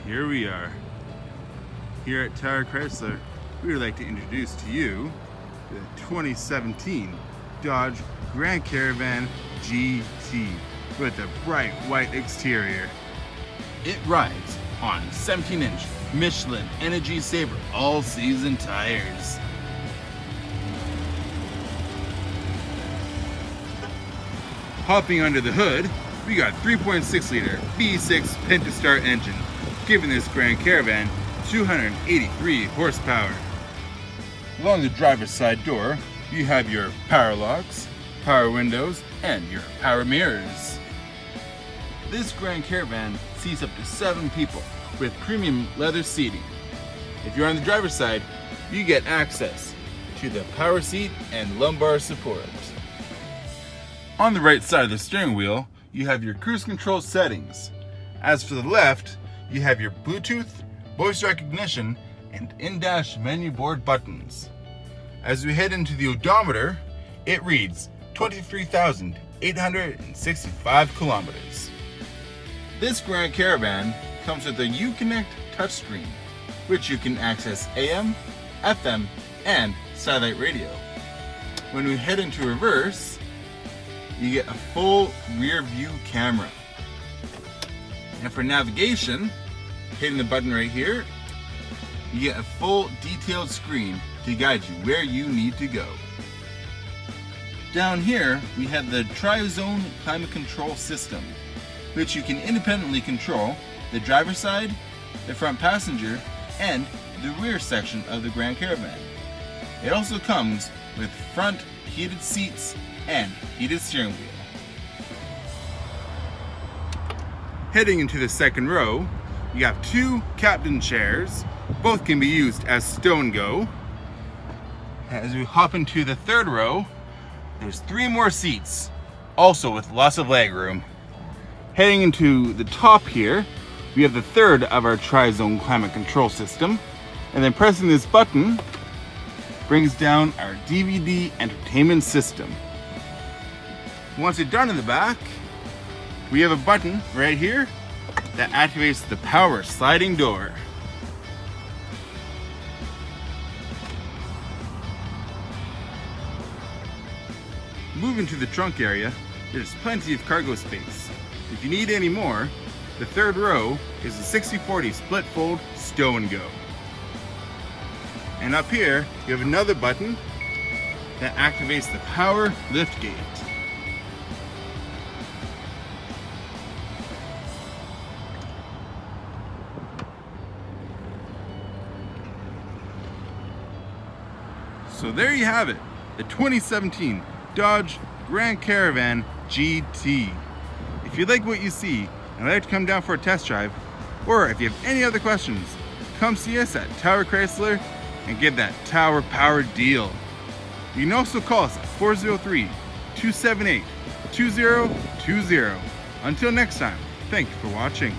here we are. Here at Tower Chrysler, we would like to introduce to you the 2017 Dodge Grand Caravan GT with a bright white exterior. It rides on 17-inch Michelin Energy Saver all-season tires. Hopping under the hood, we got 3.6 liter V6 Pentastar engine, giving this Grand Caravan 283 horsepower. Along the driver's side door, you have your power locks, power windows, and your power mirrors. This Grand Caravan seats up to 7 people with premium leather seating. If you're on the driver's side, you get access to the power seat and lumbar support. On the right side of the steering wheel, you have your cruise control settings. As for the left, you have your Bluetooth, voice recognition, and in-dash menu board buttons. As we head into the odometer, it reads 23,865 kilometers. This Grand Caravan comes with a Uconnect touchscreen, which you can access AM, FM, and satellite radio. When we head into reverse, you get a full rear view camera. And for navigation, hitting the button right here, you get a full detailed screen to guide you where you need to go. Down here, we have the Tri-Zone Climate Control System, which you can independently control the driver's side, the front passenger, and the rear section of the Grand Caravan. It also comes with front heated seats and heated steering wheel. Heading into the second row, you have 2 captain chairs. Both can be used as stow and go. As we hop into the third row, there's 3 more seats, also with lots of leg room. Heading into the top here, we have the third of our Tri-Zone Climate Control System, and then pressing this button brings down our DVD entertainment system. Once you're done in the back, we have a button right here that activates the power sliding door. Moving to the trunk area, there's plenty of cargo space. If you need any more, the third row is a 60/40 split fold stow and go. And up here, you have another button that activates the power lift gate. So there you have it, the 2017 Dodge Grand Caravan GT. If you like what you see and would like to come down for a test drive, or if you have any other questions, come see us at Tower Chrysler and get that Tower Power deal. You can also call us at 403-278-2020. Until next time, thank you for watching.